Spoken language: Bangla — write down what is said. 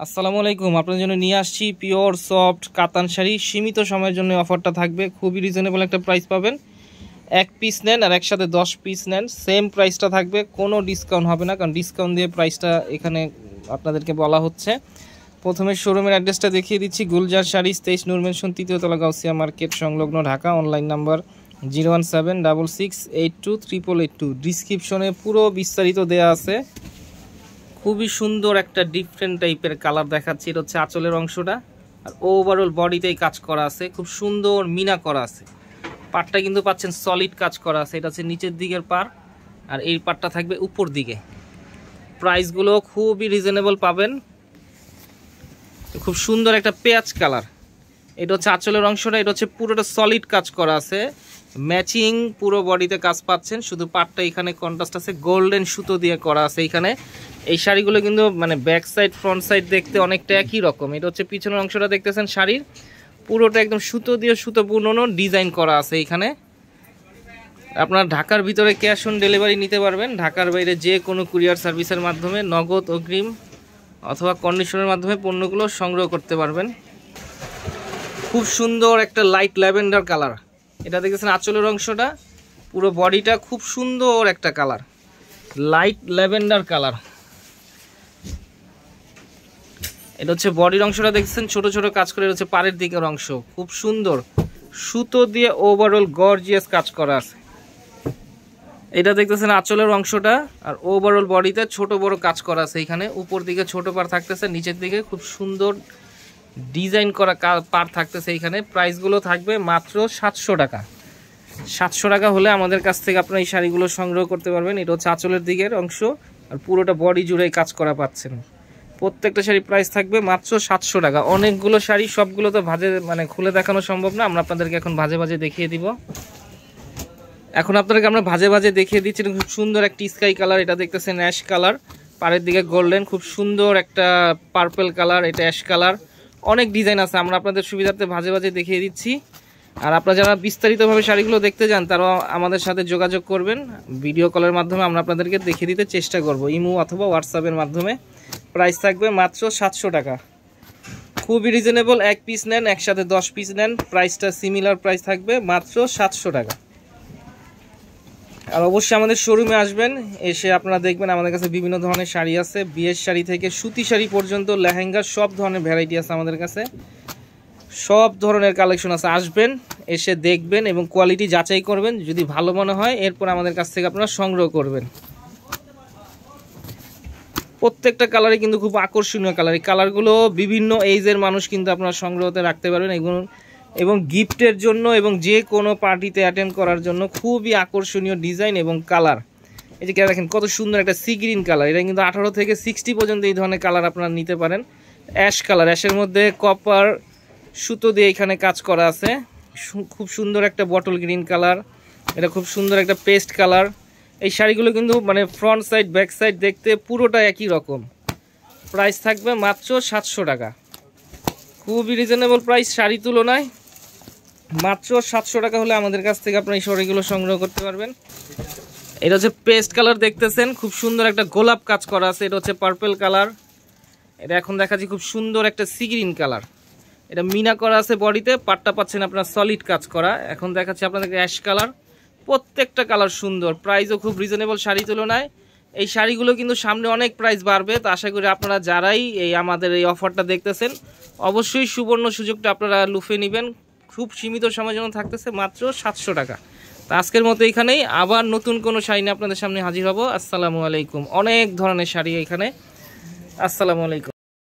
আসসালামু আলাইকুম। আপনাদের জন্য নিয়ে আসছি পিওর সফট কাতান শাড়ি। সীমিত সময়ের জন্য অফারটা থাকবে, খুবই রিজনেবল একটা প্রাইস পাবেন। এক পিস নেন আর একসাথে 10 পিস নেন, সেম প্রাইসটা থাকবে, কোনো ডিসকাউন্ট হবে না, কারণ ডিসকাউন্ট দিয়ে প্রাইসটা এখানে আপনাদেরকে বলা হচ্ছে। প্রথমে শোরুমের অ্যাড্রেসটা দেখিয়ে দিচ্ছি। গুলজার শাড়ি, 23 নূর মেনশন, 3য় তলা, গাউসিয়া মার্কেট সংলগ্ন, ঢাকা। Online number 0176682882882। ডিসক্রিপশনে পুরো বিস্তারিত দেয়া আছে। খুবই সুন্দর একটা ডিফারেন্ট টাইপের কালার দেখাচ্ছি। এটা হচ্ছে আঁচলের অংশটা, আর ওভারঅল বডিতেই কাজ করা আছে, খুব সুন্দর মিনা করা আছে। পাটটা কিন্তু পাচ্ছেন সলিড কাজ করা আছে। এটা হচ্ছে নিচের দিকের পার, আর এই পাটটা থাকবে উপর দিকে। প্রাইসগুলো খুবই রিজনেবল পাবেন। খুব সুন্দর একটা পেঁয়াজ কালার। এটা হচ্ছে আঁচলের অংশটা, এটা হচ্ছে পুরোটা সলিড কাজ করা আছে, ম্যাচিং পুরো বডিতে কাজ পাচ্ছেন। শুধু পাটটা এখানে কন্ট্রাস্ট আছে, গোল্ডেন সুতো দিয়ে করা আছে এখানে। এই শাড়িগুলো কিন্তু মানে ব্যাক সাইড ফ্রন্ট সাইড দেখতে অনেকটা একই রকম। এটা হচ্ছে পিছনের অংশটা দেখতেছেন শাড়ির, পুরোটা একদম সুতো দিয়ে সুতোপূর্ণ ডিজাইন করা আছে এখানে। আপনার ঢাকার ভিতরে ক্যাশ অন ডেলিভারি নিতে পারবেন, ঢাকার বাইরে যে কোনো কুরিয়ার সার্ভিসের মাধ্যমে নগদ, অগ্রিম অথবা কন্ডিশনের মাধ্যমে পণ্যগুলো সংগ্রহ করতে পারবেন। খুব সুন্দর একটা লাইট ল্যাভেন্ডার কালার। এটা দেখতেছেন আঁচলের অংশটা, পুরো বডিটা খুব সুন্দর একটা কালার, লাইট ল্যাভেন্ডার কালার। এটা হচ্ছে বডির অংশটা দেখছেন, ছোট ছোট কাজ করে। এটা হচ্ছে পাড়ের দিকের অংশ, খুব সুন্দর সুতো দিয়ে ওভারঅল গর্জিয়াস কাজ করা আছে। এটা দেখতেছেন আঁচলের অংশটা, আর ওভারঅল বডিতে ছোট বড় কাজ করা আছে এখানে। উপর দিকে ছোট পার থাকতেছে, নিচের দিকে খুব সুন্দর ডিজাইন করা পার থাকতেছে এখানে। প্রাইসগুলো থাকবে মাত্র 700 টাকা। 700 টাকা হলে আমাদের কাছ থেকে আপনারা এই শাড়িগুলো সংগ্রহ করতে পারবেন। এটা হচ্ছে আঁচলের দিকের অংশ, আর পুরোটা বডি জুড়ে কাজ করা পাচ্ছেন। প্রত্যেকটা শাড়ি প্রাইস থাকবে মাত্র 700 টাকা। অনেকগুলো শাড়ি, সবগুলো তো ভাজে মানে খুলে দেখানো সম্ভব না, আমরা আপনাদেরকে এখন ভাজে ভাজে দেখিয়ে দিব। এখন আপনাদেরকে আমরা ভাজে ভাজে দেখিয়ে দিচ্ছি। খুব সুন্দর একটা স্কাই কালার, এটা দেখতেছেন অ্যাশ কালার, পাড়ের দিকে গোল্ডেন, খুব সুন্দর একটা পার্পল কালার, এটা অ্যাশ কালার। অনেক ডিজাইন আছে, আমরা আপনাদের সুবিধার্থে ভাজে ভাজে দেখিয়ে দিচ্ছি। আর আপনারা যারা বিস্তারিতভাবে শাড়িগুলো দেখতে যান, তারাও আমাদের সাথে যোগাযোগ করবেন। ভিডিও কলের মাধ্যমে আমরা আপনাদেরকে দেখিয়ে দিতে চেষ্টা করব, ইমো অথবা হোয়াটসঅ্যাপের মাধ্যমে। প্রাইস থাকবে মাত্র 700 টাকা। খুবই রিজনেবল। এক পিস নেন, একসাথে 10 পিস নেন, প্রাইসটা সিমিলার প্রাইস থাকবে মাত্র 700 টাকা। আর অবশ্যই আমাদের শোরুমে আসবেন, এসে আপনারা দেখবেন আমাদের কাছে বিভিন্ন ধরনের শাড়ি আছে। বিয়ের শাড়ি থেকে সুতি শাড়ি পর্যন্ত, লেহেঙ্গা, সব ধরনের ভ্যারাইটি আছে আমাদের কাছে, সব ধরনের কালেকশন আছে। আসবেন, এসে দেখবেন এবং কোয়ালিটি যাচাই করবেন। যদি ভালো মনে হয় এরপর আমাদের কাছ থেকে আপনারা সংগ্রহ করবেন। প্রত্যেকটা কালারই কিন্তু খুব আকর্ষণীয় কালার। এই কালারগুলো বিভিন্ন এইজের মানুষ কিন্তু আপনারা সংগ্রহতে রাখতে পারবেন এগুলো, এবং গিফটের জন্য এবং যে কোনো পার্টিতে অ্যাটেন্ড করার জন্য খুবই আকর্ষণীয় ডিজাইন এবং কালার। এই যে দেখেন কত সুন্দর একটা সি গ্রিন কালার। এটা কিন্তু 18 থেকে 60 পর্যন্ত এই ধরনের কালার আপনারা নিতে পারেন। অ্যাশ কালার, অ্যাশের মধ্যে কপার সুতো দিয়ে এখানে কাজ করা আছে। খুব সুন্দর একটা বটল গ্রিন কালার, এটা খুব সুন্দর একটা পেস্ট কালার। এই শাড়িগুলো কিন্তু মানে ফ্রন্ট সাইড ব্যাক সাইড দেখতে পুরোটা একই রকম। প্রাইস থাকবে মাত্র 700 টাকা। খুবই রিজনেবল প্রাইস শাড়ি তুলনায়। মাত্র 700 টাকা হলে আমাদের কাছ থেকে আপনারা এই শাড়িগুলো সংগ্রহ করতে পারবেন। এটা হচ্ছে পেস্ট কালার দেখতেছেন, খুব সুন্দর একটা গোলাপ কাজ করা আছে। এটা হচ্ছে পার্পল কালার। এটা এখন দেখাচ্ছি খুব সুন্দর একটা সি গ্রিন কালার, এটা মিনা করা আছে বডিতে, পাটটা পাচ্ছেন আপনার সলিড কাজ করা। এখন দেখাচ্ছি আপনাদেরকে অ্যাশ কালার। প্রত্যেকটা কালার সুন্দর, প্রাইসও খুব রিজনেবল শাড়ি তুলনায়। এই শাড়িগুলো কিন্তু সামনে অনেক প্রাইস বাড়বে, তো আশা করি আপনারা যারাই এই আমাদের এই অফারটা দেখতেছেন, অবশ্যই সুবর্ণ সুযোগটা আপনারা লুফে নেবেন। খুব সীমিত সময়ের জন্য থাকতেছে মাত্র 700 টাকা। তো আজকের মতো এখানেই, আবার নতুন কোনো শাড়ি নিয়ে আপনাদের সামনে হাজির হব। আসসালামু আলাইকুম। অনেক ধরনের শাড়ি এখানে। আসসালামু আলাইকুম।